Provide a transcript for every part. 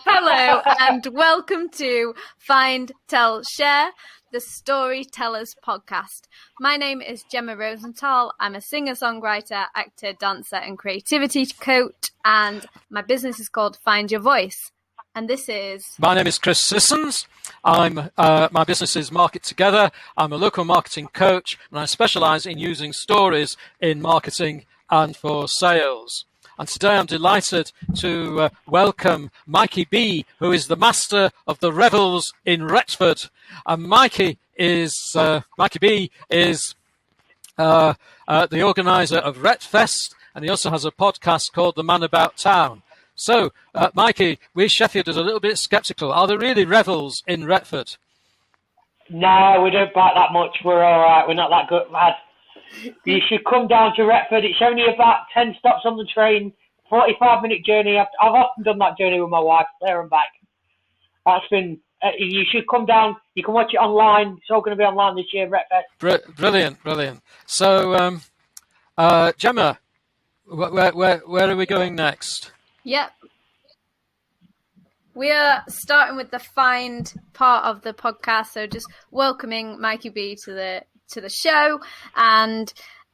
Hello and welcome to Find, Tell, Share, the Storytellers podcast. My name is Jemma Rosenthal. I'm a singer-songwriter, actor, dancer and creativity coach, and my business is called Find Your Voice. And this is... My name is Chris Sissons. My business is Market Together. I'm a local marketing coach and I specialise in using stories in marketing and for sales. And today I'm delighted to welcome Mikey B, who is the master of the revels in Retford. And Mikey B is the organiser of Retfest, and he also has a podcast called The Man About Town. So, Mikey, we Sheffield are a little bit sceptical. Are there really revels in Retford? No, we don't bite that much. We're all right. We're not that good, lad. You should come down to Retford. It's only about 10 stops on the train, 45-minute journey. I've often done that journey with my wife, there and back. That's been... you should come down. You can watch it online. It's all going to be online this year, Retfest. Brilliant. So, Jemma, where are we going next? Yep. We are starting with the find part of the podcast, so just welcoming Mikey B to the show. And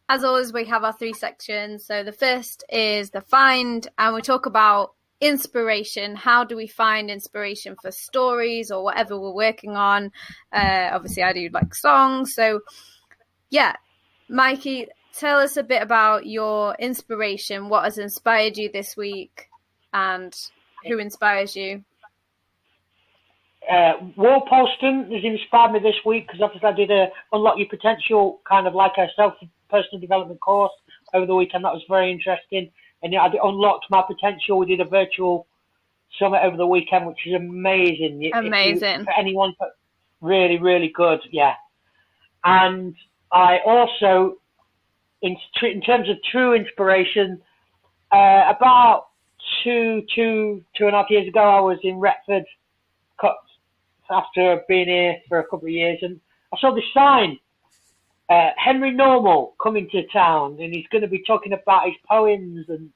as always, we have our three sections. So the first is the find, and we talk about inspiration. How do we find inspiration for stories or whatever we're working on? Obviously, I do like songs. So, yeah, Mikey, tell us a bit about your inspiration. What has inspired you this week, and who inspires you? Walpolston has inspired me this week because obviously I did a Unlock Your Potential, kind of like a personal development course over the weekend. That was very interesting. And I unlocked my potential. We did a virtual summit over the weekend, which is amazing. Amazing. For anyone, really, really good, yeah. And I also, in terms of true inspiration, about two and a half years ago, I was in Retford after being here for a couple of years, and I saw this sign, Henry Normal coming to town, and he's going to be talking about his poems. And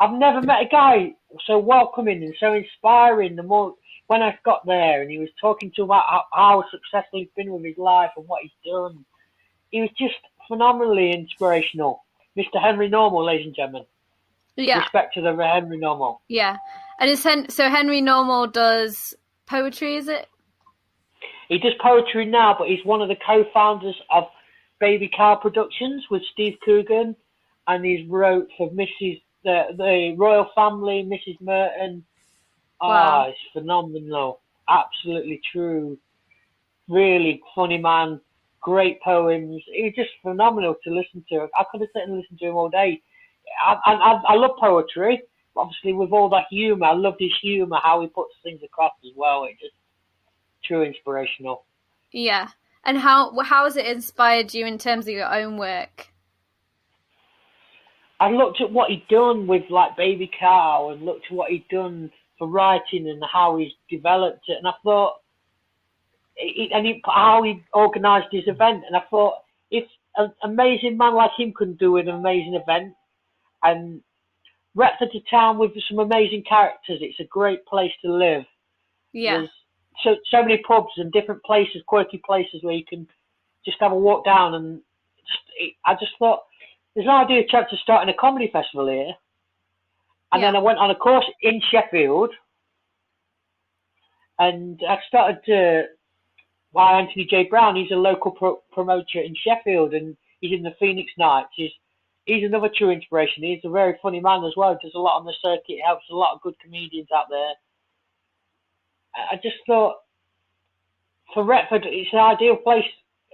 I've never met a guy so welcoming and so inspiring. The more when I got there, and he was talking to about how successful he's been with his life and what he's done, he was just phenomenally inspirational. Mr. Henry Normal, ladies and gentlemen. Yeah. Respect to the Henry Normal. Yeah. And so Henry Normal does poetry, is it? He does poetry now, but he's one of the co-founders of Baby Cow Productions with Steve Coogan, and he's wrote for the royal family, Mrs. Merton. Wow. It's phenomenal. Absolutely true. Really funny man. Great poems. He's just phenomenal to listen to. I could have sat and listened to him all day. I love poetry. Obviously, with all that humour, I love his humour, how he puts things across as well. It's just true inspirational. Yeah. And how has it inspired you in terms of your own work? I looked at what he'd done with like Baby Cow, and looked at what he'd done for writing and how he's developed it, and I thought, how he organised his event, and I thought, if an amazing man like him can do an amazing event, and Retford's a town with some amazing characters. It's a great place to live. Yeah. There's so many pubs and different places, quirky places where you can just have a walk down. And I just thought, there's an idea to starting a comedy festival here. And then I went on a course in Sheffield. And I started by Anthony J. Brown. He's a local promoter in Sheffield, and he's in the Phoenix Nights. He's another true inspiration. He's a very funny man as well. Does a lot on the circuit. Helps a lot of good comedians out there. I just thought, for Retford, it's an ideal place.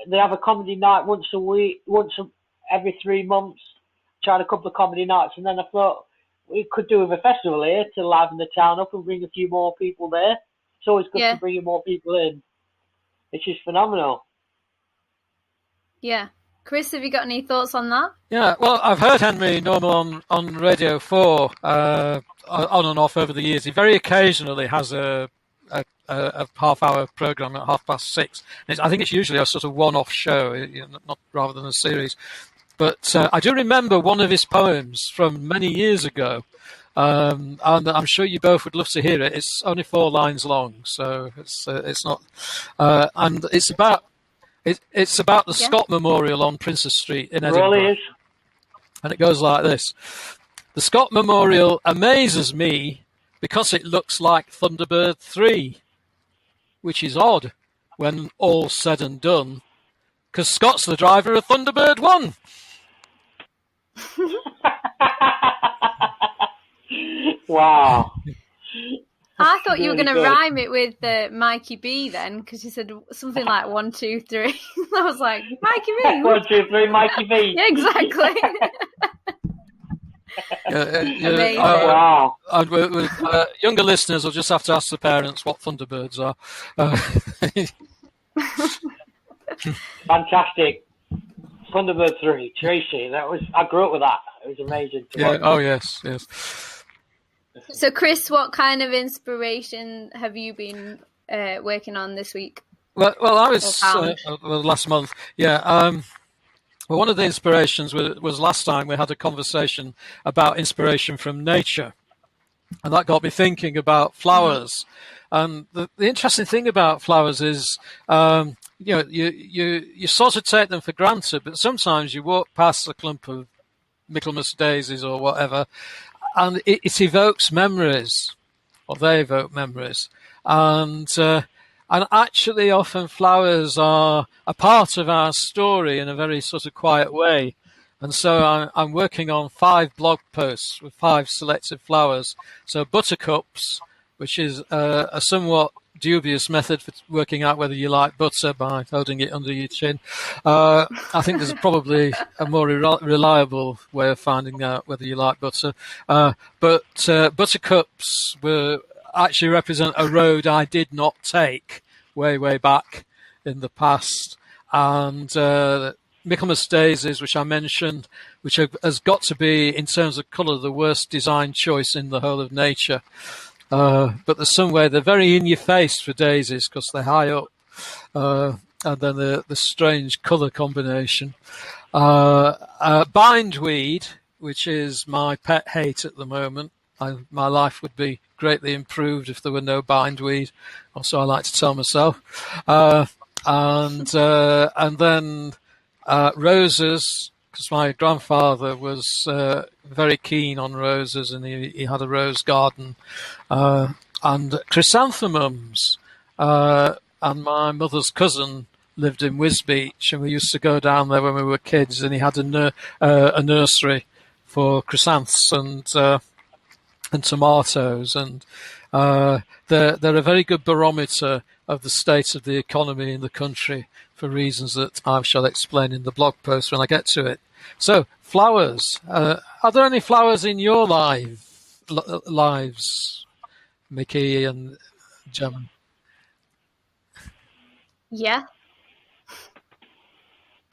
They have a comedy night once a week, every 3 months. Tried a couple of comedy nights, and then I thought we could do with a festival here to liven the town up and bring a few more people there. It's always good to bring more people in. It's just phenomenal. Yeah. Chris, have you got any thoughts on that? Yeah, well, I've heard Henry Normal on Radio 4 on and off over the years. He very occasionally has a a half-hour program at 6:30. I think it's usually a sort of one-off show, not rather than a series. But I do remember one of his poems from many years ago, and I'm sure you both would love to hear it. It's only 4 lines long, so it's not, and it's about the Scott Memorial on Princess Street in Edinburgh. Really is. And it goes like this: the Scott Memorial amazes me because it looks like Thunderbird 3, which is odd when all's said and done, because Scott's the driver of Thunderbird 1. Wow. I thought you were really going to good. rhyme it with Mikey B then, because you said something like 1, 2, 3. I was like, Mikey B. 1, 2, 3, Mikey B. Yeah, exactly. Amazing. Wow. With younger listeners will just have to ask the parents what Thunderbirds are. Fantastic. Thunderbird 3, Tracy. I grew up with that. It was amazing. Yeah. Oh yes. So, Chris, what kind of inspiration have you been working on this week? Well, I was last month. Yeah. Well, one of the inspirations was last time we had a conversation about inspiration from nature, and that got me thinking about flowers. And the interesting thing about flowers is, you sort of take them for granted, but sometimes you walk past a clump of Michaelmas daisies or whatever, and it evokes memories, or they evoke memories. And actually often flowers are a part of our story in a very sort of quiet way. And so I'm working on 5 blog posts with 5 selected flowers. So buttercups, which is a somewhat dubious method for working out whether you like butter by holding it under your chin. I think there's probably a more reliable way of finding out whether you like butter. But buttercups actually represent a road I did not take way back in the past. And Michaelmas daisies, which I mentioned, which has got to be, in terms of colour, the worst design choice in the whole of nature. But there's some way they're very in your face for daisies because they're high up, and then the strange colour combination. Bindweed, which is my pet hate at the moment. My life would be greatly improved if there were no bindweed, or so I like to tell myself. And then roses, because my grandfather was very keen on roses, and he had a rose garden, and chrysanthemums. And my mother's cousin lived in Wisbech, and we used to go down there when we were kids, and he had a nursery for chrysanths and tomatoes, and they're a very good barometer of the state of the economy in the country, for reasons that I shall explain in the blog post when I get to it. So, flowers. Are there any flowers in your lives, Mickey and Gemma? Yeah.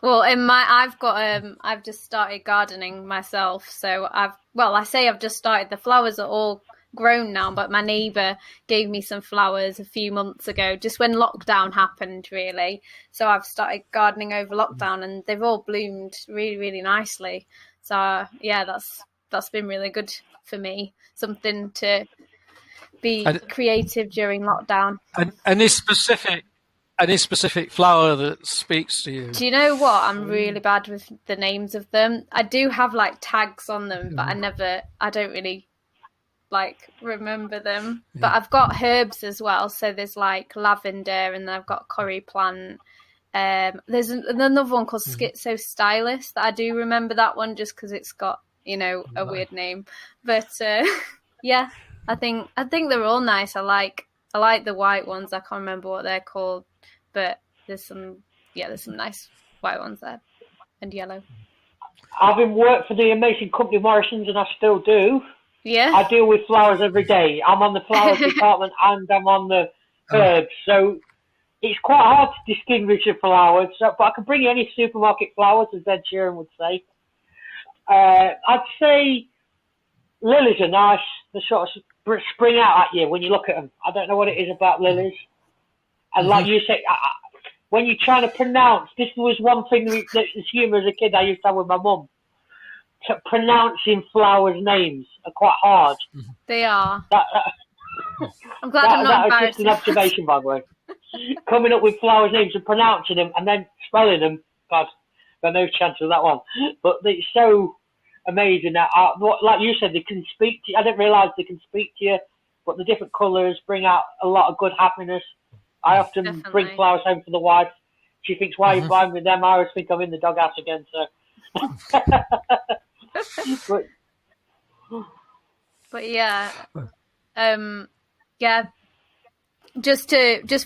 Well, I've just started gardening myself. So I've just started. The flowers are all grown now, but my neighbour gave me some flowers a few months ago, just when lockdown happened, really. So I've started gardening over lockdown, and they've all bloomed really, really nicely. So yeah, that's been really good for me. Something to be creative during lockdown. Any specific flower that speaks to you? Do you know what? I'm really bad with the names of them. I do have like tags on them, but I don't really remember them. Yeah. But I've got herbs as well. So there's like lavender, and then I've got curry plant. There's another one called Schizo Stylus that I do remember that one, just because it's got, a weird name. But yeah, I think they're all nice. I like the white ones. I can't remember what they're called, but there's some nice white ones there, and yellow. Having worked for the amazing company Morrison's, and I still do. Yeah. I deal with flowers every day. I'm on the flowers department, and I'm on the herbs. So it's quite hard to distinguish the flowers. But I can bring you any supermarket flowers, as Ed Sheeran would say. I'd say lilies are nice. They're sort of spring out at you when you look at them. I don't know what it is about lilies. And like you say, when you're trying to pronounce, this was one thing that was humour as a kid I used to have with my mum. Pronouncing flowers' names are quite hard. They are. I'm glad I'm not that was embarrassed. just an observation, by the way. Coming up with flowers' names and pronouncing them and then spelling them, God, got no chance of that one. But it's so amazing that, like you said, they can speak to you. I didn't realise they can speak to you, but the different colours bring out a lot of good happiness. I often bring flowers home for the wife. She thinks, why are you buying with them? I always think I'm in the doghouse again, so. But yeah, yeah. Just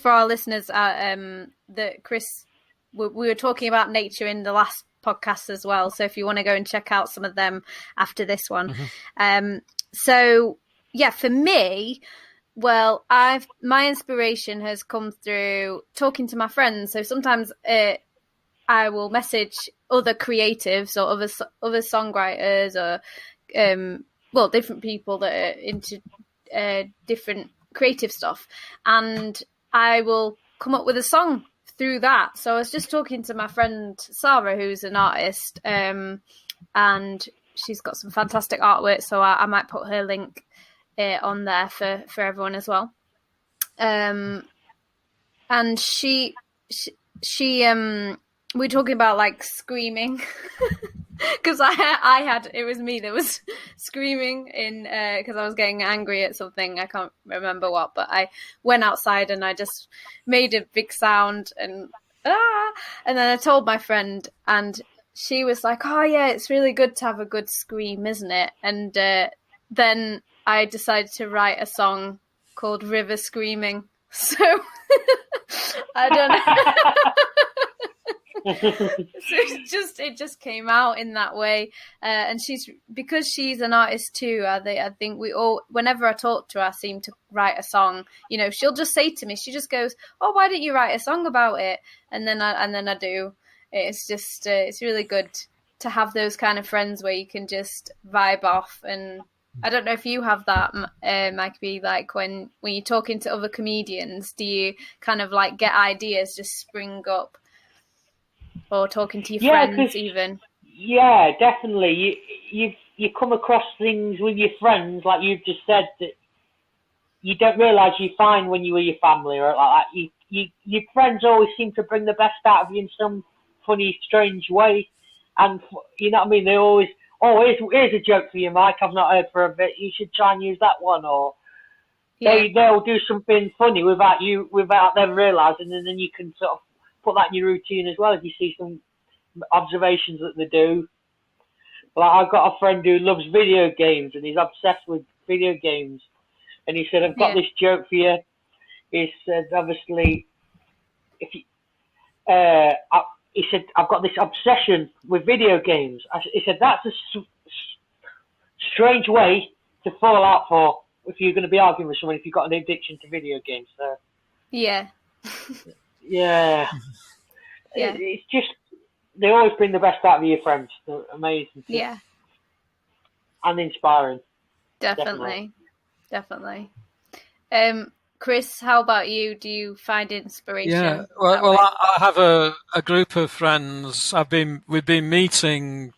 for our listeners, that Chris, we were talking about nature in the last podcast as well. So if you want to go and check out some of them after this one, so yeah, for me. Well, my inspiration has come through talking to my friends. So sometimes I will message other creatives or other songwriters or different people that are into different creative stuff, and I will come up with a song through that. So I was just talking to my friend Sarah, who's an artist, and she's got some fantastic artwork. So I might put her link on there for everyone as well. And she we were talking about like screaming because it was me that was screaming in because I was getting angry at something. I can't remember what, but I went outside and I just made a big sound and then I told my friend and she was like, oh yeah, it's really good to have a good scream, isn't it? And then I decided to write a song called River Screaming. So I don't know. So it just came out in that way. And because she's an artist too, I think we all, whenever I talk to her, I seem to write a song. You know, she'll just say to me, she just goes, oh, why don't you write a song about it? And then I do. It's just, it's really good to have those kind of friends where you can just vibe off. And I don't know if you have that, Mike B, like when you're talking to other comedians, do you kind of like get ideas just spring up, or talking to your friends even? Yeah, definitely. You come across things with your friends, like you've just said, that you don't realise you find when you were your family or like that. Your friends always seem to bring the best out of you in some funny, strange way, and you know what I mean. They always. Oh, here's a joke for you, Mike. I've not heard for a bit. You should try and use that one. Or they'll do something funny without them realising, and then you can sort of put that in your routine as well if you see some observations that they do. Like I've got a friend who loves video games and he's obsessed with video games, and he said, "I've got this joke for you." He said, "Obviously, if you." He said, I've got this obsession with video games. He said, that's a strange way to fall out for if you're going to be arguing with someone if you've got an addiction to video games. So, yeah. Yeah. It's just, they always bring the best out of your friends. They're amazing. Yeah. And inspiring. Definitely. Chris, how about you? Do you find inspiration? Yeah, well, I have a group of friends. We've been meeting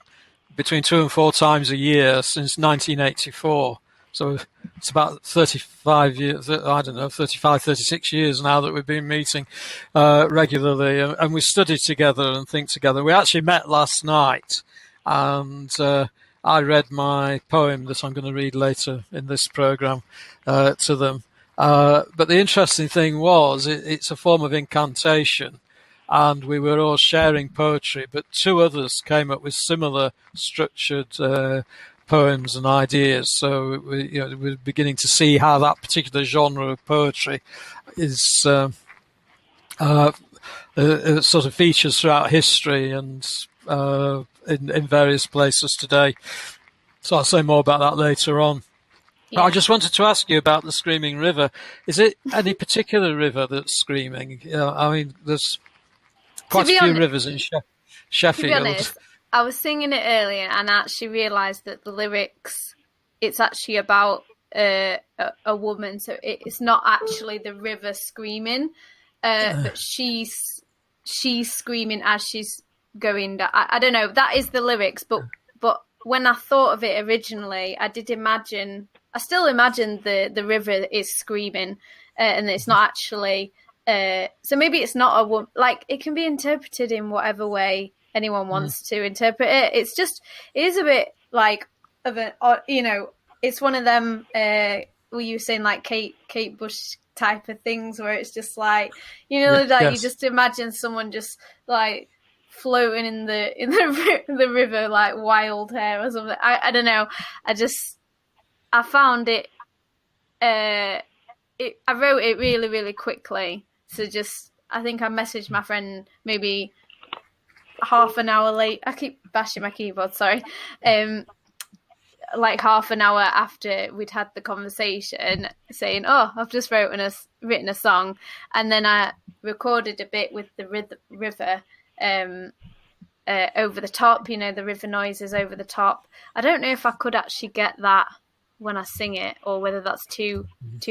between 2 and 4 times a year since 1984. So it's about 35 years, 36 years now that we've been meeting regularly, and we study together and think together. We actually met last night, and I read my poem that I'm going to read later in this program to them. But the interesting thing was it's a form of incantation, and we were all sharing poetry, but 2 others came up with similar structured poems and ideas. So we're beginning to see how that particular genre of poetry is sort of features throughout history and in various places today. So I'll say more about that later on. Yeah. I just wanted to ask you about the Screaming River. Is it any particular river that's screaming? I mean, there's quite a few rivers in Sheffield. To be honest, I was singing it earlier and I actually realised that the lyrics, it's actually about a woman, so it's not actually the river screaming, but she's screaming as she's going down. I don't know, that is the lyrics, but when I thought of it originally, I still imagine the river is screaming, and it's not actually, so maybe it's not a woman. Like, it can be interpreted in whatever way anyone wants to interpret it. It is a bit like of an, you know, it's one of them, were you saying, like Kate Bush type of things, where it's just like, you know, like yes. You just imagine someone just like floating in the river like wild hair or something. I don't know. I found it. I wrote it really, really quickly. So I think I messaged my friend maybe half an hour late. I keep bashing my keyboard. Sorry. Like half an hour after we'd had the conversation, saying, "Oh, I've just written a song," and then I recorded a bit with the river over the top. You know, the river noises over the top. I don't know if I could actually get that when I sing it, or whether that's too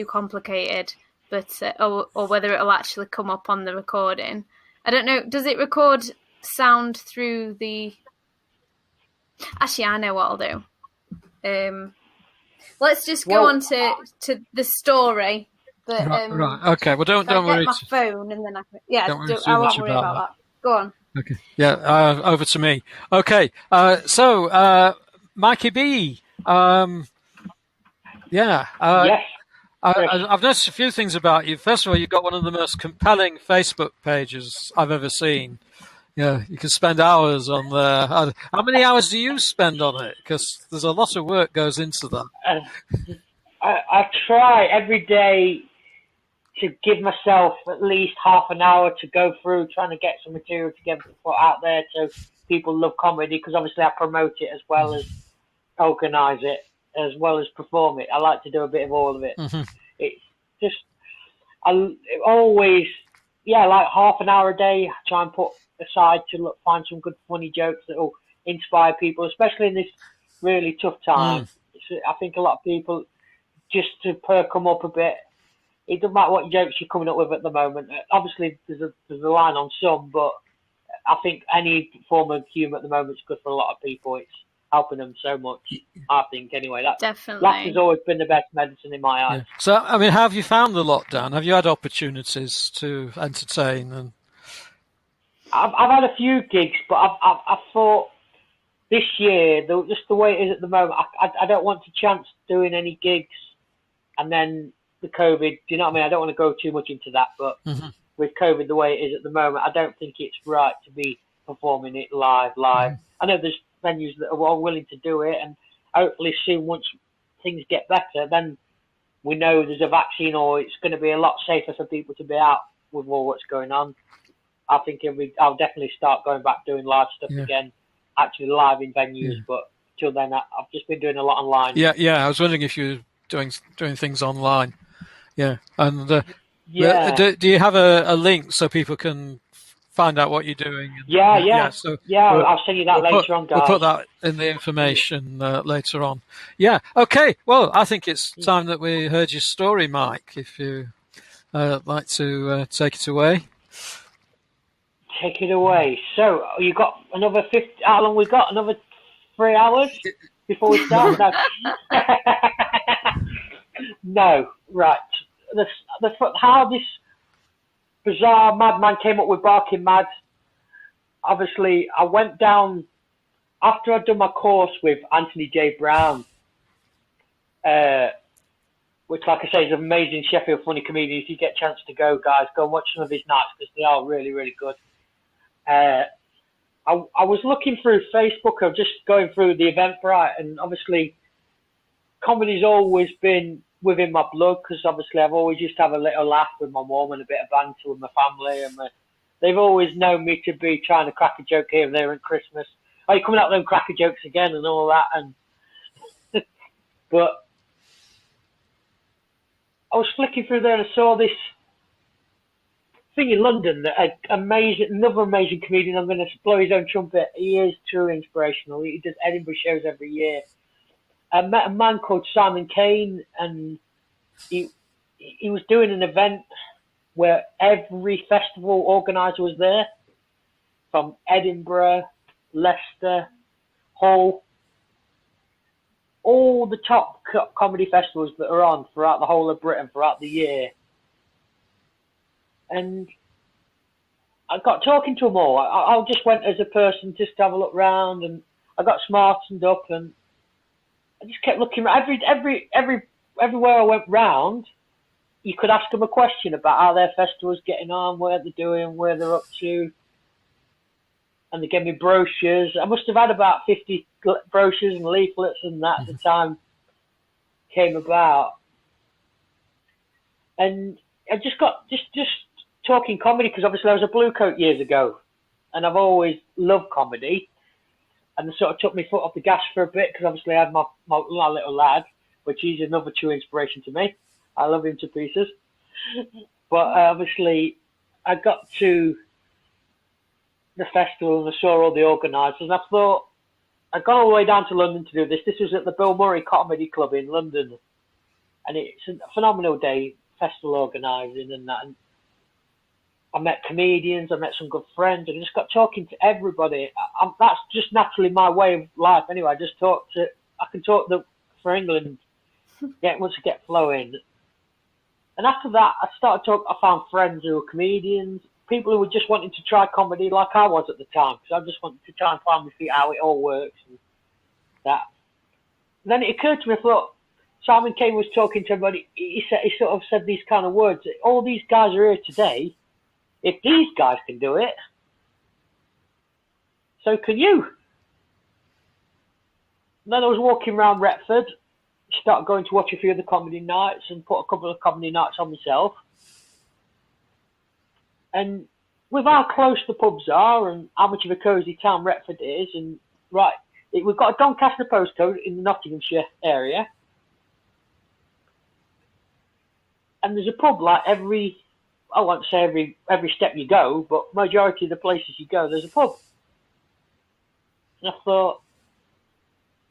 complicated. But or whether it'll actually come up on the recording. I don't know. Does it record sound through the? Actually, I know what I'll do. Let's just go on to the story. But, right. Okay. Well, don't worry. Get my phone and then I won't worry about that. Go on. Okay. Yeah. Over to me. Okay. So, Mikey B. Yes. I've noticed a few things about you. First of all, you've got one of the most compelling Facebook pages I've ever seen. Yeah, you can spend hours on there. How many hours do you spend on it? Because there's a lot of work goes into that. I try every day to give myself at least half an hour to go through trying to get some material together to put out there so people love comedy, because obviously I promote it as well as organise it, as well as perform it. I like to do a bit of all of it. Mm-hmm. It's just, always, like half an hour a day, try and put aside to find some good funny jokes that will inspire people, especially in this really tough time. I think a lot of people, just to perk them up a bit, it doesn't matter what jokes you're coming up with at the moment. Obviously, there's a line on some, but I think any form of humour at the moment is good for a lot of people. It's helping them so much, I think, anyway. Definitely. Laughter's always been the best medicine in my eyes. Yeah. So, I mean, how have you found the lockdown? Have you had opportunities to entertain? And I've had a few gigs, but I thought this year, just the way it is at the moment, I don't want to chance doing any gigs and then the COVID, do you know what I mean? I don't want to go too much into that, but with COVID the way it is at the moment, I don't think it's right to be performing it live. I know there's venues that are all willing to do it, and hopefully soon, once things get better, then we know there's a vaccine, or it's going to be a lot safer for people to be out with all what's going on. I think I'll definitely start going back doing live stuff again, actually live in venues. But till then, I've just been doing a lot online. Yeah. I was wondering if you're doing things online. Yeah, and do you have a link so people can find out what you're doing? Yeah. So I'll send you that later on, guys. We'll put that in the information later on. Yeah. Okay. Well, I think it's time that we heard your story, Mike. If you like to take it away. Take it away. So you got another 50. How long we got? Another 3 hours before we start. No, right. How this bizarre madman came up with Barking Mad. Obviously, I went down after I'd done my course with Anthony J. Brown, which, like I say, is an amazing Sheffield funny comedian. If you get a chance to go, guys, go and watch some of his nights because they are really, really good. I was looking through Facebook, I was just going through the Eventbrite, and obviously comedy's always been within my blood, because obviously I've always used to have a little laugh with my mum and a bit of banter with my family, and they've always known me to be trying to crack a joke here and there at Christmas. Oh, you're coming out with them cracker jokes again and all that, and but I was flicking through there and I saw this thing in London that another amazing comedian. I'm going to blow his own trumpet. He is truly inspirational. He does Edinburgh shows every year. I met a man called Simon Kane, and he was doing an event where every festival organizer was there, from Edinburgh, Leicester, Hull, all the top comedy festivals that are on throughout the whole of Britain throughout the year. And I got talking to them all. I just went as a person just to have a look round, and I got smartened up, and I just kept looking. Everywhere I went round, you could ask them a question about how their festival's getting on, what they're doing, where they're up to. And they gave me brochures. I must have had about 50 brochures and leaflets and that at the time came about. And I just got just talking comedy, because obviously I was a blue coat years ago, and I've always loved comedy. And they sort of took my foot off the gas for a bit, because obviously I had my little lad, which is another true inspiration to me. I love him to pieces. But obviously I got to the festival and I saw all the organisers, and I thought, I'd gone all the way down to London to do this. This was at the Bill Murray Comedy Club in London, and it's a phenomenal day, festival organising and that. And I met comedians, I met some good friends, and I just got talking to everybody. That's just naturally my way of life anyway. I can talk for England, once I get flowing. And after that, I found friends who were comedians, people who were just wanting to try comedy like I was at the time, because I just wanted to try and find my feet, how it all works and that. And then it occurred to me, I thought, Simon Kane was talking to everybody, he sort of said these kind of words, all these guys are here today, if these guys can do it, so can you. And then I was walking around Retford, started going to watch a few of the comedy nights and put a couple of comedy nights on myself. And with how close the pubs are and how much of a cosy town Retford is, and we've got a Doncaster postcode in the Nottinghamshire area, and there's a pub like I won't say every step you go, but majority of the places you go, there's a pub. And I thought,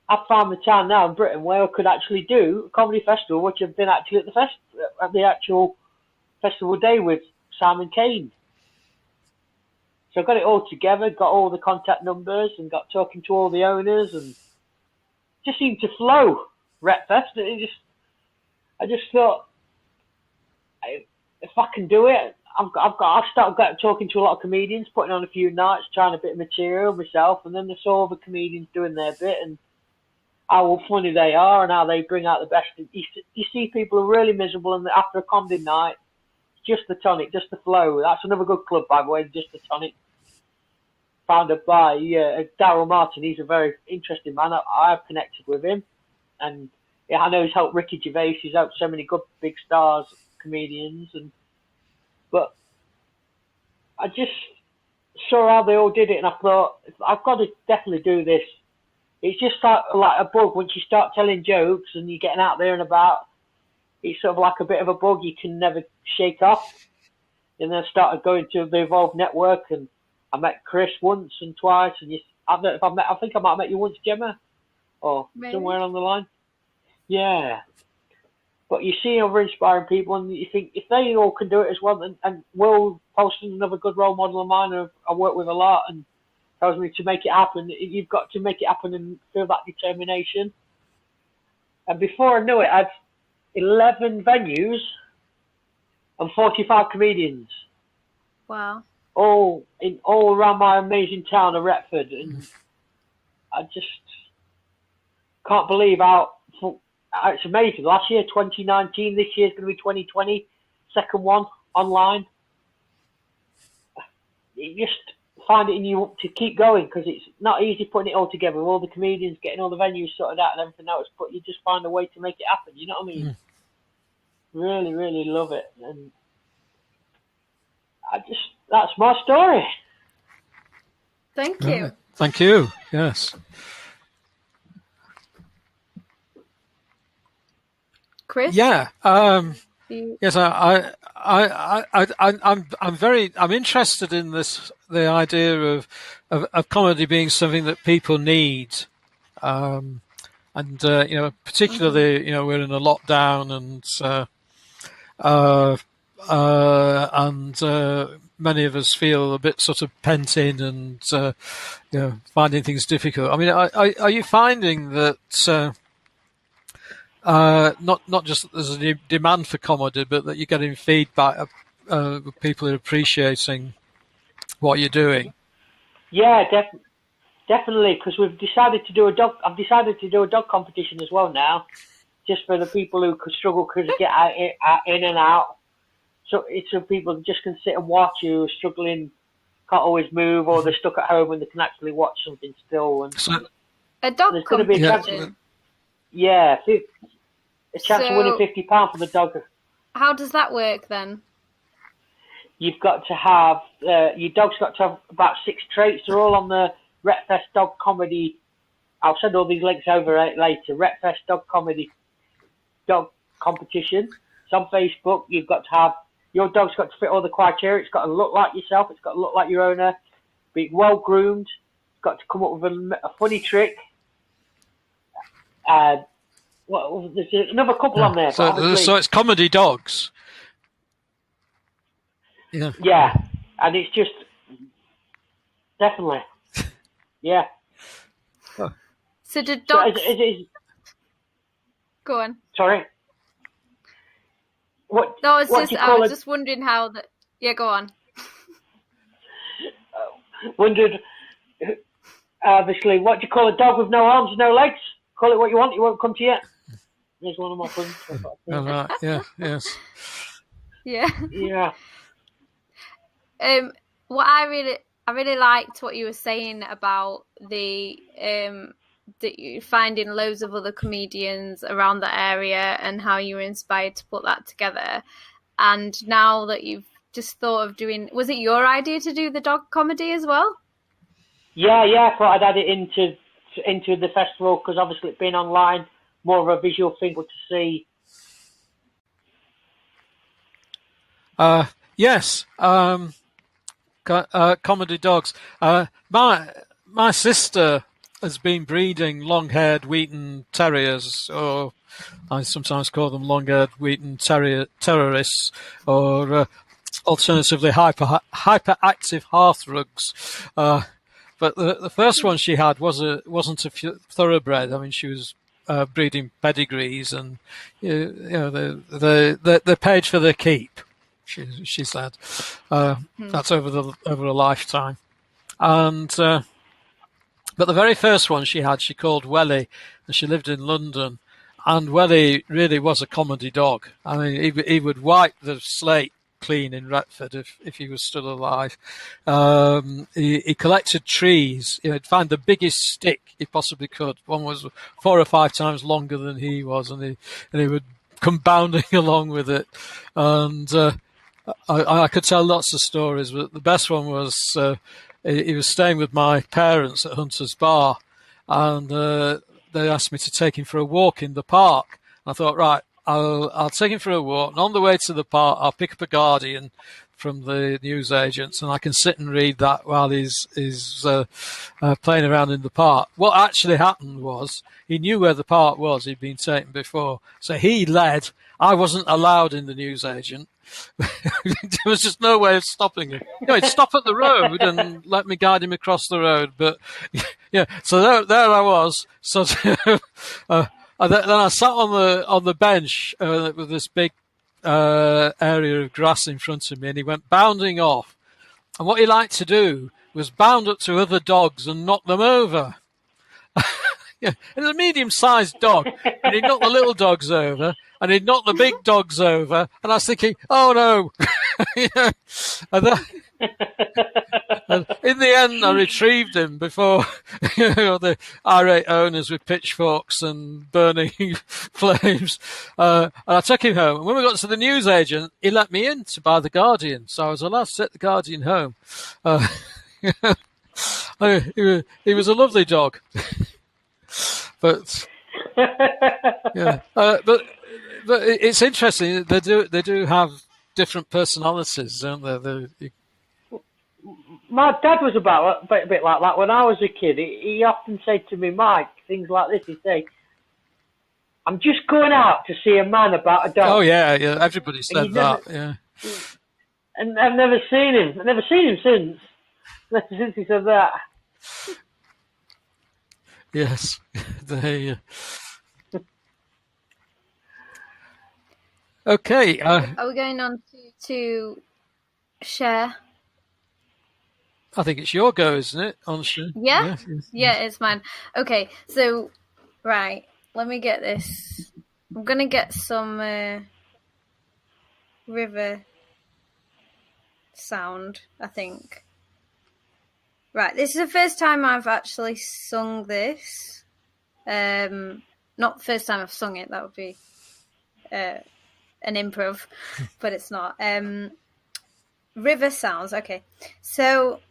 I found the town now in Britain where I could actually do a comedy festival, which I've been actually at the actual festival day with Simon Kane. So I got it all together, got all the contact numbers, and got talking to all the owners, and just seemed to flow. Retfest. I just thought, if I can do it, I've started talking to a lot of comedians, putting on a few nights, trying a bit of material myself, and then I saw all the comedians doing their bit, and how funny they are, and how they bring out the best. You see people are really miserable, and after a comedy night, just the tonic, just the flow. That's another good club, by the way, just the tonic. Founded by Daryl Martin. He's a very interesting man. I've connected with him, and I know he's helped Ricky Gervais. He's helped so many good big stars, comedians, but I just saw how they all did it, and I thought, I've got to definitely do this. It's just like a bug. Once you start telling jokes and you're getting out there and about, it's sort of like a bit of a bug you can never shake off. And then I started going to the Evolve Network, and I met Chris once and twice, and I think I might have met you once, Jemma, or maybe somewhere along the line. Yeah. But you see other inspiring people, and you think, if they all can do it as well, and Will Polston, another good role model of mine, I work with a lot, and tells me to make it happen. You've got to make it happen and feel that determination. And before I knew it, I had 11 venues and 45 comedians. Wow. All around my amazing town of Retford. And I just can't believe how it's amazing. Last year, 2019, this year's going to be 2020, second one online. You just find it in you to keep going, because it's not easy putting it all together with all the comedians, getting all the venues sorted out and everything else, but you just find a way to make it happen, you know what I mean? Really, really love it. And that's my story. Thank you. Right. Thank you. Yes. Chris? Yeah. Yes, I'm interested in the idea of comedy being something that people need. and particularly we're in a lockdown, and many of us feel a bit sort of pent in and finding things difficult. I mean, are you finding that not just that there's a demand for comedy, but that you're getting feedback of people are appreciating what you're doing? Yeah, definitely, because we've decided to do a dog. I've decided to do a dog competition as well now, just for the people who could struggle to get in and out. So it's so people just can sit and watch who are struggling, can't always move, or they're stuck at home and they can actually watch something still. And So, A dog there's going to be a chance. competition. A chance of winning £50 for the dog. How does that work then? You've got to have your dog's got to have about 6 traits. They're all on the Retfest Dog Comedy. I'll send all these links over later. Retfest Dog Comedy Dog Competition. It's on Facebook. You've got to have your dog's got to fit all the criteria. It's got to look like yourself. It's got to look like your owner. Be well groomed. It's got to come up with a funny trick. Well, there's another couple on there. So it's comedy dogs. Yeah. Yeah, and it's just definitely, yeah. So do dogs? Go on. Sorry. What? No, I was it? just wondering how that. Yeah, go on. Wondered. Obviously, what do you call a dog with no arms and no legs? Call it what you want. It won't come to you. There's one of my friends. Right. Yeah. Yes. Yeah. Yeah. What I really liked what you were saying about the you finding loads of other comedians around the area and how you were inspired to put that together. And now that you've just thought of doing, was it your idea to do the dog comedy as well? Yeah. I thought I'd add it into the festival because obviously it's been online, more of a visual thing to see. Yes. Comedy dogs. My sister has been breeding long-haired Wheaton Terriers, or I sometimes call them long-haired Wheaton terrorists, or alternatively hyperactive hearthrugs. But the first one she had wasn't a thoroughbred. I mean, she was breeding pedigrees, and they're paid for their keep. She said that's over a lifetime, and but the very first one she had, she called Welly, and she lived in London. And Welly really was a comedy dog. I mean, he would wipe the slate clean in Retford if he was still alive. He collected trees. He'd find the biggest stick he possibly could. One was 4 or 5 times longer than he was, and he would come bounding along with it. And I could tell lots of stories, but the best one was he was staying with my parents at Hunter's Bar, and they asked me to take him for a walk in the park. And I thought, right, I'll take him for a walk, and on the way to the park, I'll pick up a Guardian from the newsagents, and I can sit and read that while he's playing around in the park. What actually happened was he knew where the park was. He'd been taken before, so he led. I wasn't allowed in the newsagent. There was just no way of stopping him. He'd stop at the road and let me guide him across the road. But yeah, so there I was. So then I sat on the bench with this big area of grass in front of me, and he went bounding off. And what he liked to do was bound up to other dogs and knock them over. Yeah, and a medium-sized dog, and he'd knock the little dogs over, and he'd knock the big dogs over, and I was thinking, oh no. And in the end, I retrieved him before the irate owners with pitchforks and burning flames. And I took him home. And when we got to the newsagent, he let me in to buy the Guardian, so I was allowed to take the Guardian home. He was a lovely dog. But yeah, but it's interesting. They do have different personalities, don't they? My dad was a bit like that when I was a kid. He often said to me, Mike, things like this. He'd say, I'm just going out to see a man about a dog. Oh yeah, everybody said that. Yeah. And I've never seen him. I've never seen him since he said that. Yes. They. Okay. Are we going on to share? I think it's your go, isn't it? On share. Yeah? Yeah, it's mine. Okay, so right, let me get this. I'm gonna get some river sound, I think. Right, this is the first time I've actually sung this. Not the first time I've sung it, that would be an improv, but it's not. River sounds, okay. So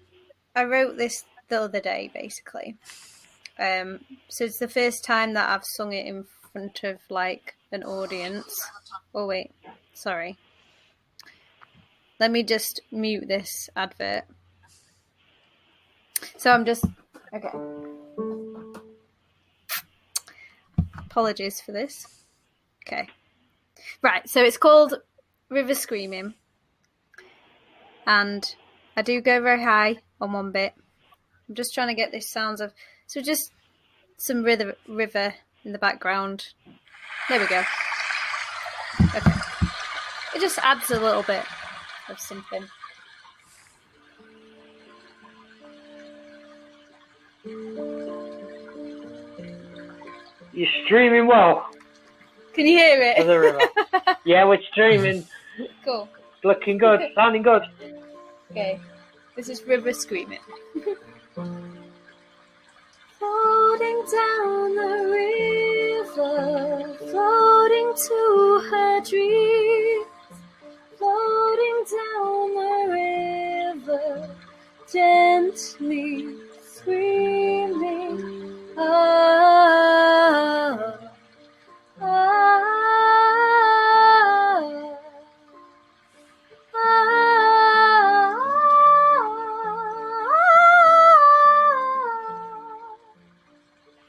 I wrote this the other day, basically. So it's the first time that I've sung it in front of like an audience. Oh wait, sorry. Let me just mute this advert. So I'm just okay. Apologies for this. Okay. Right, so it's called River Screaming. And I do go very high on one bit. I'm just trying to get this sounds of... So just some river in the background. There we go. Okay. It just adds a little bit of something. You're streaming well. Can you hear it? Of the river. Yeah, we're streaming. Cool. Looking good. Sounding good. Okay. This is River Screaming. Floating down the river, floating to her dreams, floating down the river, gently screaming. Ah, ah, ah,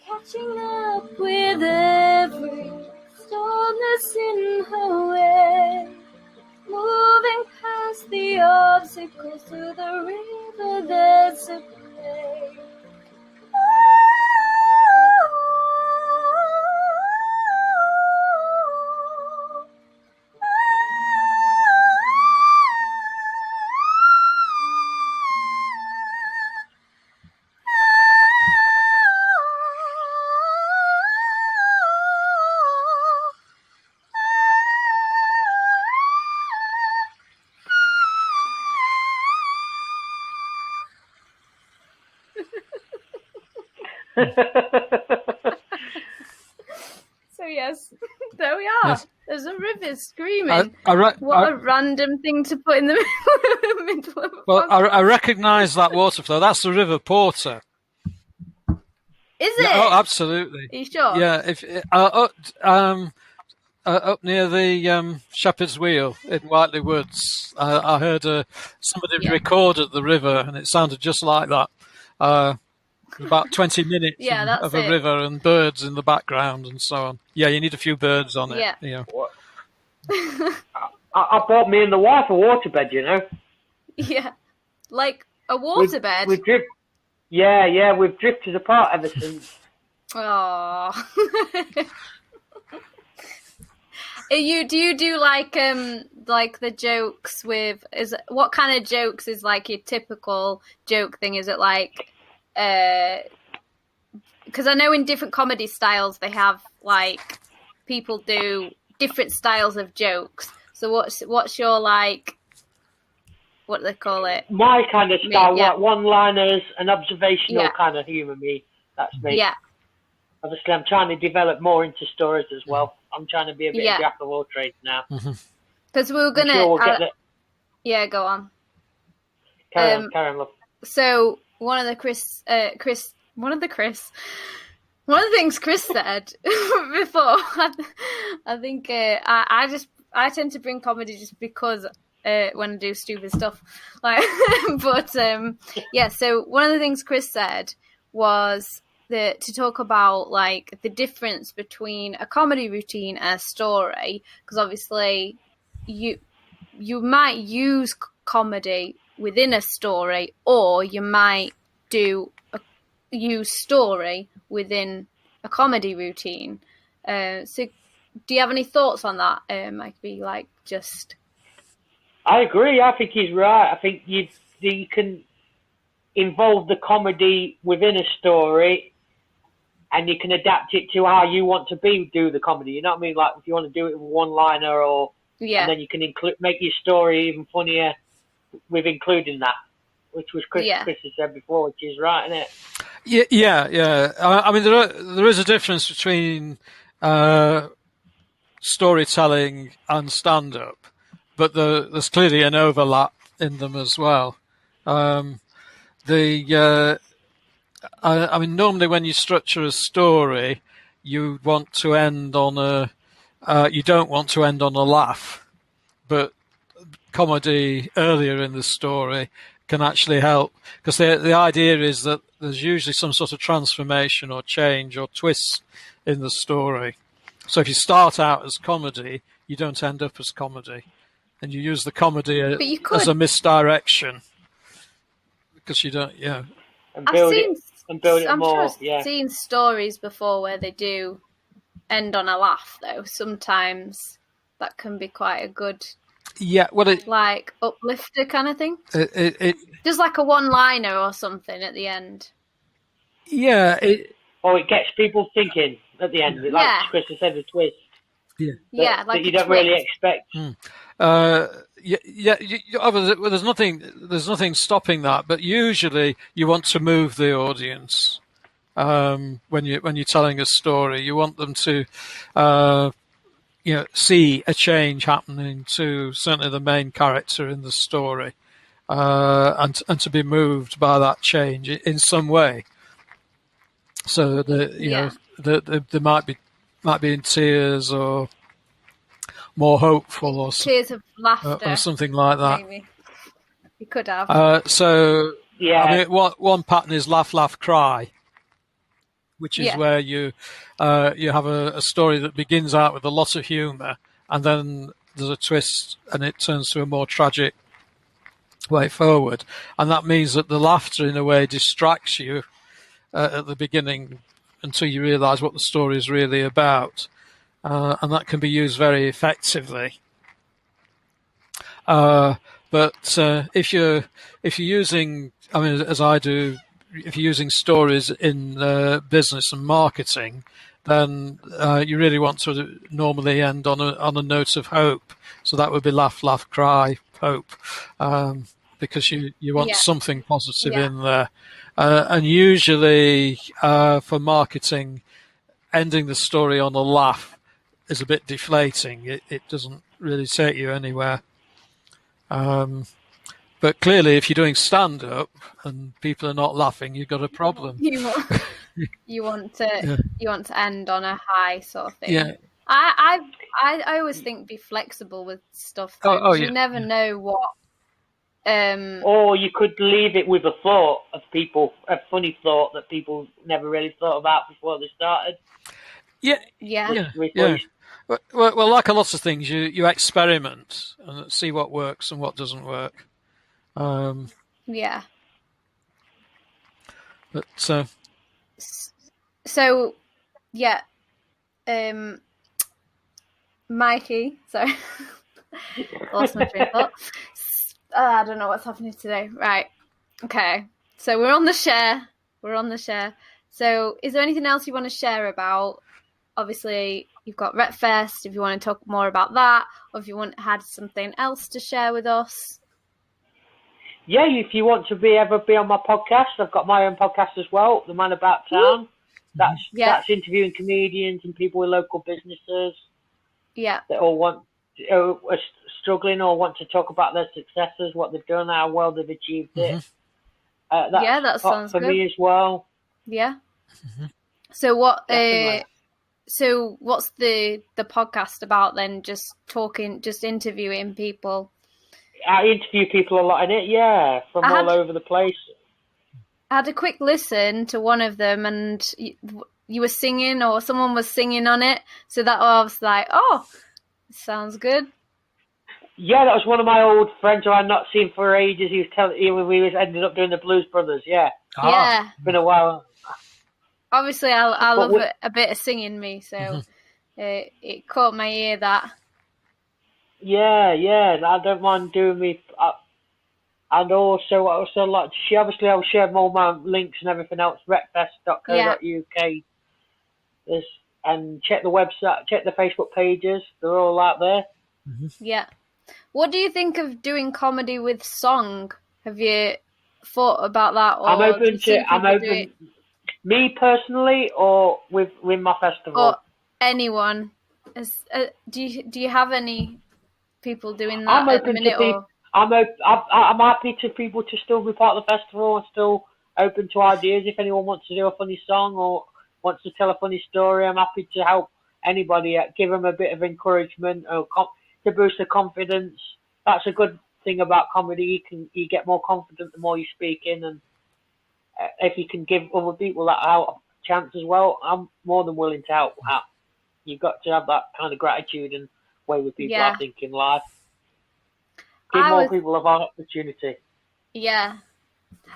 catching up with every storm that's in her way, moving past the obstacles to the river that's a play. So yes, there we are. Yes. There's a river screaming. What a random thing to put in the middle of a Well, I recognise that water flow. That's the River Porter. Is it? Yeah, oh, absolutely. Are you sure? Yeah, if up near the Shepherd's Wheel in Whiteley Woods, I heard somebody recorded the river, and it sounded just like that. About 20 minutes of a river and birds in the background and so on. Yeah, you need a few birds on it. Yeah. I bought me and the wife a waterbed, you know. Yeah, like a waterbed. We've drifted apart ever since. Oh. Do you do like the jokes with what kind of jokes is like your typical joke thing? Is it like because I know in different comedy styles they have like people do different styles of jokes. So what's your like? What do they call it? My kind of style, like one-liners and observational kind of humour. That's me. Yeah. Obviously, I'm trying to develop more into stories as well. I'm trying to be a bit of jack of all trades now. Because we were gonna. Sure we'll get yeah, go on. Carry on, love. So one of the things Chris said before. I think I tend to bring comedy just because when I do stupid stuff, like. But yeah. So one of the things Chris said was to talk about like the difference between a comedy routine and a story, because obviously you might use comedy within a story, or you might use story within a comedy routine. So do you have any thoughts on that? Might be like just. I agree. I think he's right. I think you can involve the comedy within a story, and you can adapt it to how you want to do the comedy. You know what I mean? Like if you want to do it with one liner, and then you can make your story even funnier with including that, which was Chris has said before, which is right, isn't it? Yeah. I mean, there is a difference between storytelling and stand-up, but there's clearly an overlap in them as well. I mean, normally when you structure a story, you want to end on you don't want to end on a laugh, but comedy earlier in the story can actually help, because the idea is that there's usually some sort of transformation or change or twist in the story. So if you start out as comedy, you don't end up as comedy, and you use the comedy as a misdirection, because you don't, and build it more. I'm sure I've seen stories before where they do end on a laugh, though. Sometimes that can be quite a good, like uplifter kind of thing. Just like a one-liner or something at the end. Yeah. It gets people thinking at the end, like Chris said, a twist. That you don't really expect. There's nothing stopping that, but usually you want to move the audience when you're telling a story. You want them to see a change happening to certainly the main character in the story, and to be moved by that change in some way. So they might be in tears or more hopeful, or tears of laughter, or something like that. Maybe you could have. I mean, one pattern is laugh, laugh, cry, which is where you have a story that begins out with a lot of humour, and then there's a twist, and it turns to a more tragic way forward, and that means that the laughter, in a way, distracts you at the beginning until you realise what the story is really about. And that can be used very effectively. But if you're using, I mean, as I do, if you're using stories in business and marketing, then you really want to normally end on a note of hope. So that would be laugh, laugh, cry, hope, because you want something positive in there. And usually for marketing, ending the story on a laugh is a bit deflating. It doesn't really take you anywhere. But clearly, if you're doing stand-up and people are not laughing, you've got a problem. You want to end on a high sort of thing. Yeah. I always think be flexible with stuff. You never know what. Or you could leave it with a thought of a funny thought that people never really thought about before they started. Yeah. Well, like a lot of things, you experiment and see what works and what doesn't work. But Mikey, sorry, lost my train of thought. I don't know what's happening today. Right, okay. So we're on the share. So, is there anything else you want to share about? Obviously, you've got Retfest, if you want to talk more about that, or if you had something else to share with us. Yeah, if you want to ever be on my podcast, I've got my own podcast as well, The Man About Town. That's interviewing comedians and people with local businesses. Yeah. That all are struggling or want to talk about their successes, what they've done, how well they've achieved it. That sounds for good. me as well. Yeah. Mm-hmm. So what? So what's the podcast about then? Just interviewing people. I interview people a lot in it, from all over the place. I had a quick listen to one of them, and you were singing, or someone was singing on it. So that I was like, oh, sounds good. Yeah, that was one of my old friends who I'd not seen for ages. He was telling we ended up doing the Blues Brothers. Yeah, Yeah. It's been a while. Obviously, I love a bit of singing, me. So it caught my ear that. Yeah, I don't mind doing me. And also, I also like to share. Obviously, I'll share all my links and everything else. Retfest.co.uk. And check the website, check the Facebook pages. They're all out there. Yeah. What do you think of doing comedy with song? Have you thought about that? Or I'm open. Me personally, or with my festival, or anyone. Do you have any people doing that I'm at open the minute? to I'm happy to people to still be part of the festival and still open to ideas. If anyone wants to do a funny song or wants to tell a funny story, I'm happy to help anybody. Give them a bit of encouragement or to boost their confidence. That's a good thing about comedy. You get more confident the more you speak in, and if you can give other people that chance as well, I'm more than willing to help out. You've got to have that kind of gratitude and way with people, I think, in life. Give more people an opportunity. Yeah.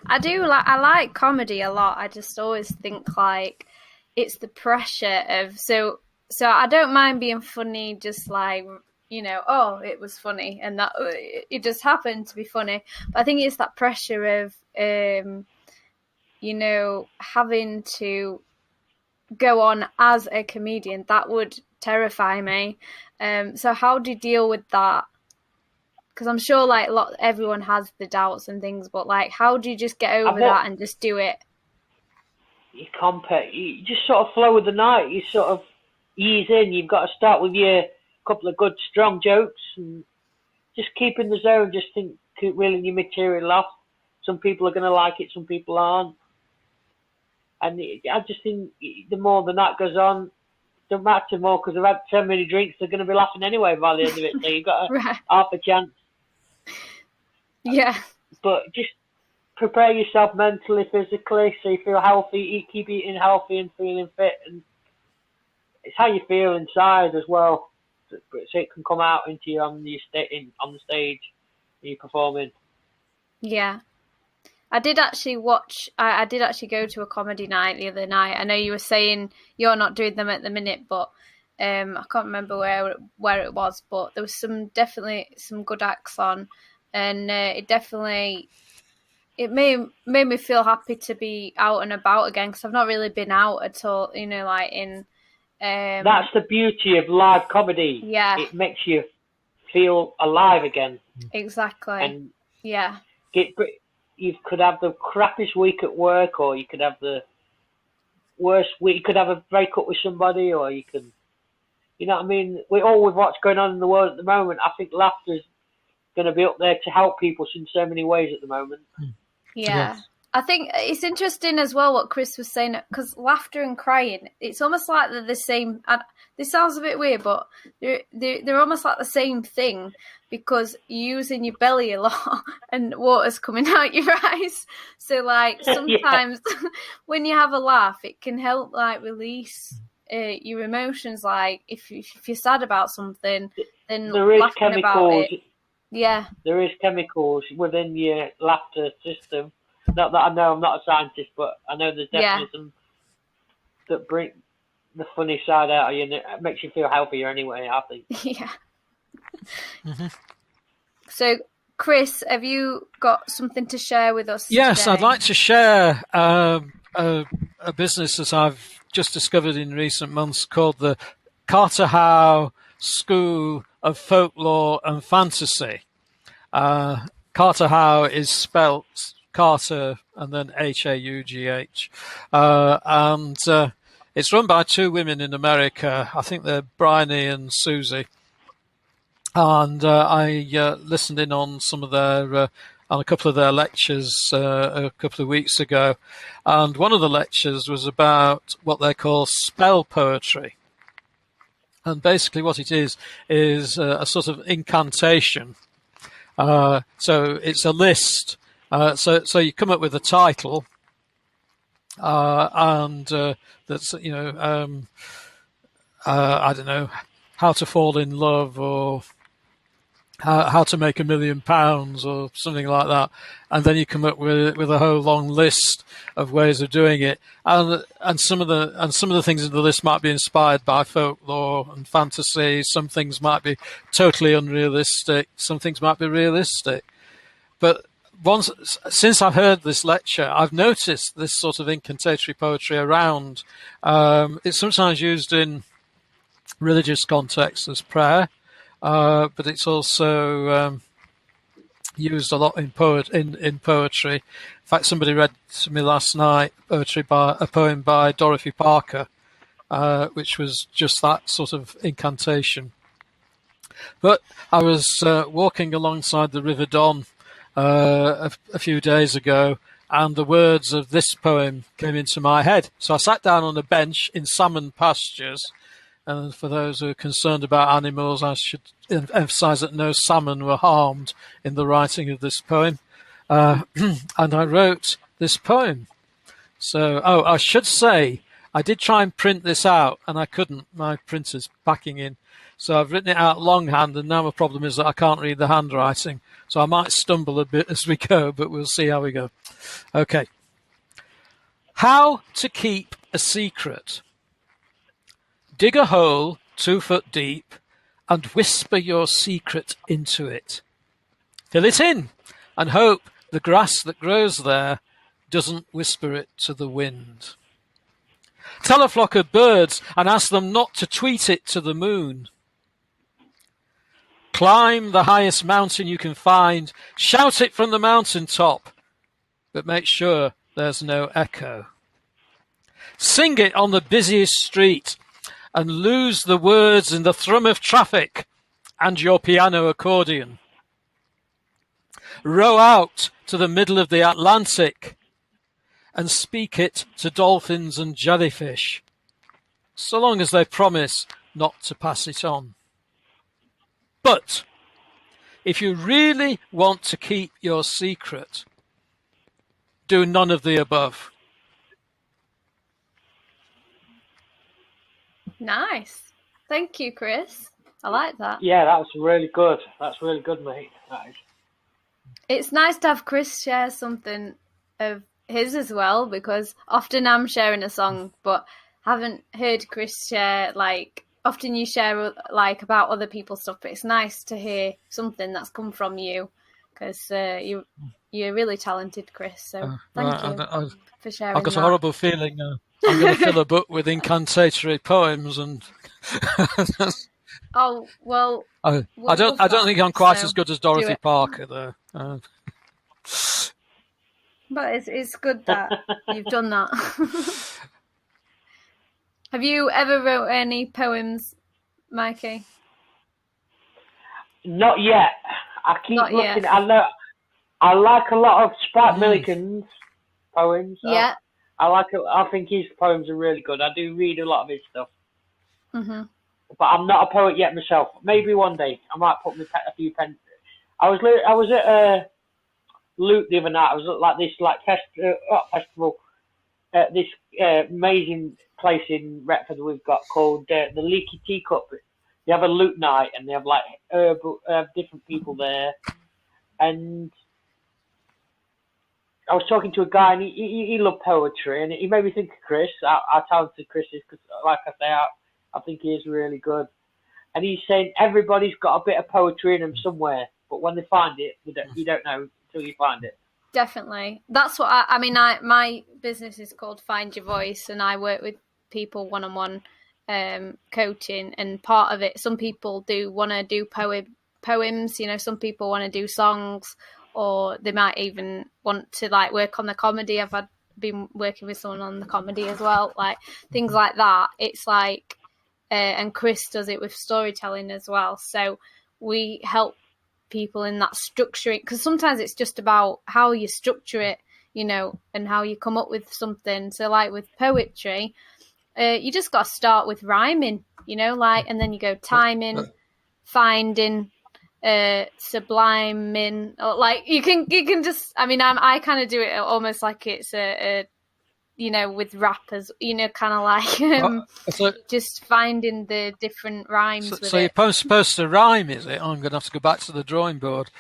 I like comedy a lot. I just always think like it's the pressure of so I don't mind being funny, just like, you know, oh, it was funny and that it just happened to be funny. But I think it's that pressure of you know, having to go on as a comedian. That would terrify me. So how do you deal with that? Because I'm sure like everyone has the doubts and things, but like, how do you just get over that and just do it? You just sort of flow with the night. You sort of ease in. You've got to start with your couple of good strong jokes and just keep in the zone. Just keep reeling your material off. Some people are going to like it, some people aren't. And I just think the more the night goes on, it don't matter more because they've had so many drinks, they're going to be laughing anyway by the end of it. So you've got half a chance. Yeah. But just prepare yourself mentally, physically, so you feel healthy. Keep eating healthy and feeling fit. And it's how you feel inside as well, so it can come out into you on the stage when you're performing. Yeah. I did actually I did actually go to a comedy night the other night. I know you were saying you're not doing them at the minute, but I can't remember where it was, but there was definitely some good acts on, and it made me feel happy to be out and about again, because I've not really been out at all, you know, like in. That's the beauty of live comedy. Yeah, it makes you feel alive again. Exactly. And yeah, you could have the crappiest week at work, or you could have the worst week. You could have a breakup with somebody, or you can, you know what I mean? With what's going on in the world at the moment, I think laughter's going to be up there to help people in so many ways at the moment. Yeah. I think it's interesting as well what Chris was saying, because laughter and crying, it's almost like they're the same. This sounds a bit weird, but they're almost like the same thing, because you're using your belly a lot and water's coming out your eyes. So like sometimes when you have a laugh, it can help like release your emotions. Like if you're sad about something, then there is laughing chemicals. about it. Yeah, there is chemicals within your laughter system. Not that I know, I'm not a scientist, but I know there's definitely some that bring the funny side out of you, and it makes you feel healthier anyway, I think. Yeah. So, Chris, have you got something to share with us Yes, today? I'd like to share a business that I've just discovered in recent months called the Carter Howe School of Folklore and Fantasy. Carter Howe is spelt Carter and then Haugh, and it's run by two women in America. I think they're Bryony and Susie, and I listened in on some of their on a couple of their lectures a couple of weeks ago, and one of the lectures was about what they call spell poetry, and basically what it is a sort of incantation. So it's a list. So you come up with a title, and that's I don't know, how to fall in love, or how to make £1,000,000 or something like that, and then you come up with a whole long list of ways of doing it, and some of the things in the list might be inspired by folklore and fantasy. Some things might be totally unrealistic. Some things might be realistic. But since I've heard this lecture, I've noticed this sort of incantatory poetry around. It's sometimes used in religious contexts as prayer, but it's also used a lot in poetry. In fact, somebody read to me last night a poem by Dorothy Parker, which was just that sort of incantation. But I was walking alongside the River Don a few days ago, and the words of this poem came into my head. So I sat down on a bench in salmon pastures. And for those who are concerned about animals, I should emphasize that no salmon were harmed in the writing of this poem. And I wrote this poem. So, I should say, I did try and print this out, and I couldn't. My printer's packing in. So I've written it out longhand, and now my problem is that I can't read the handwriting. So I might stumble a bit as we go, but we'll see how we go. Okay. How to keep a secret. Dig a hole 2 foot deep and whisper your secret into it. Fill it in and hope the grass that grows there doesn't whisper it to the wind. Tell a flock of birds and ask them not to tweet it to the moon. Climb the highest mountain you can find, shout it from the mountain top, but make sure there's no echo. Sing it on the busiest street, and lose the words in the thrum of traffic and your piano accordion. Row out to the middle of the Atlantic and speak it to dolphins and jellyfish, so long as they promise not to pass it on. But if you really want to keep your secret, do none of the above. Nice. Thank you, Chris. I like that. Yeah, that was really good. That's really good, mate. That is. It's nice to have Chris share something of his as well, because often I'm sharing a song, but haven't heard Chris share, like, often you share, like, about other people's stuff, but it's nice to hear something that's come from you, because you're really talented, Chris, so thank you for sharing. I've got a horrible feeling I'm going to fill a book with incantatory poems, and oh well. I don't think I'm quite as good as Dorothy Parker, though. But it's good that you've done that. Have you ever wrote any poems, Mikey? Not yet. I keep looking. I like a lot of Spike Milligan's poems. Yeah. I like it. I think his poems are really good. I do read a lot of his stuff. Mm-hmm. But I'm not a poet yet myself. Maybe one day I might put a few pens. I was at Luke the other night. I was at this festival at this amazing place in Retford we've got called the Leaky Teacup. They have a Luke night, and they have like different people there. And I was talking to a guy, and he loved poetry, and he made me think of Chris. How talented Chris is, because, like I say, I think he is really good. And he's saying everybody's got a bit of poetry in them somewhere, but when they find it, you don't know until you find it. Definitely. That's what I mean, my business is called Find Your Voice, and I work with people one-on-one coaching, and part of it, some people do want to do poems, some people want to do songs, or they might even want to like work on the comedy. I've been working with someone on the comedy as well, like things like that. It's like, and Chris does it with storytelling as well. So we help people in that structuring, because sometimes it's just about how you structure it, and how you come up with something. So like with poetry, you just got to start with rhyming, and then you go timing, finding, subliming, or like you can just, I kind of do it almost like it's a with rappers, kind of like just finding the different rhymes with so it. you're supposed to rhyme, is it? I'm going to have to go back to the drawing board.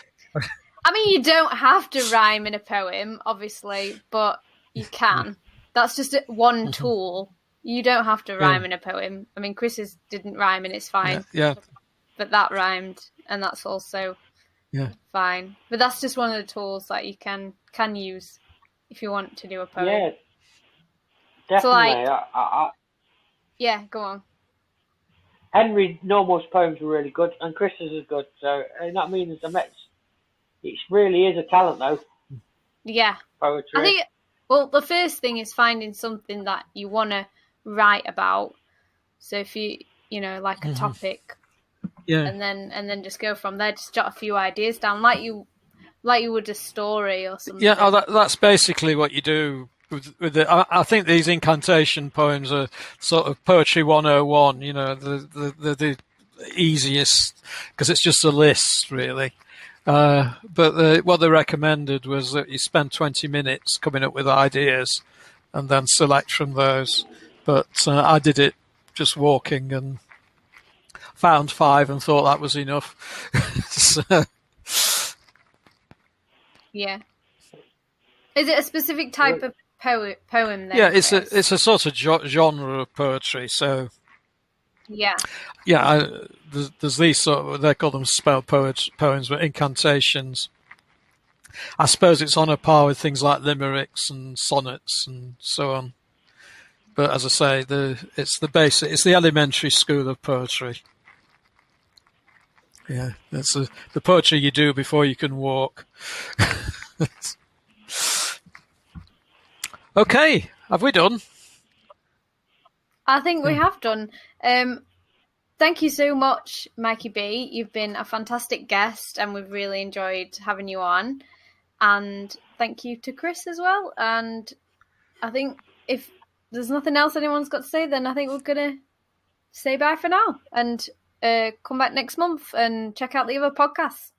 I mean, you don't have to rhyme in a poem, obviously, but you can. That's just one tool. You don't have to rhyme in a poem. I mean, Chris's didn't rhyme and it's fine. Yeah. But that rhymed, and that's also fine. But that's just one of the tools that you can use if you want to do a poem. Yeah, definitely. So, yeah, go on. Henry Normal's poems were really good, and Chris's is good. So, and that means it really is a talent, though. Yeah. Poetry. I think, well, the first thing is finding something that you want to write about. So if you, like a topic, and then just go from there. Just jot a few ideas down, like you would a story or something. Yeah, that's basically what you do with it. I think these incantation poems are sort of poetry 101. The easiest because it's just a list, really. But what they recommended was that you spend 20 minutes coming up with ideas and then select from those. But I did it just walking and found 5 and thought that was enough. So. Yeah. Is it a specific type of poem then? Yeah, it's a sort of genre of poetry. So. Yeah. Yeah, there's these they call them spell poems, but incantations. I suppose it's on a par with things like limericks and sonnets and so on. But as I say, it's the elementary school of poetry. Yeah, that's the poetry you do before you can walk. Okay, have we done? I think we have done. Thank you so much, Mikey B. You've been a fantastic guest and we've really enjoyed having you on. And thank you to Chris as well. And I think if there's nothing else anyone's got to say, then I think we're going to say bye for now and come back next month and check out the other podcasts.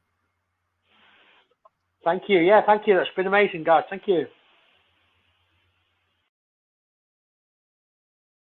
Thank you. Yeah, thank you. That's been amazing, guys. Thank you.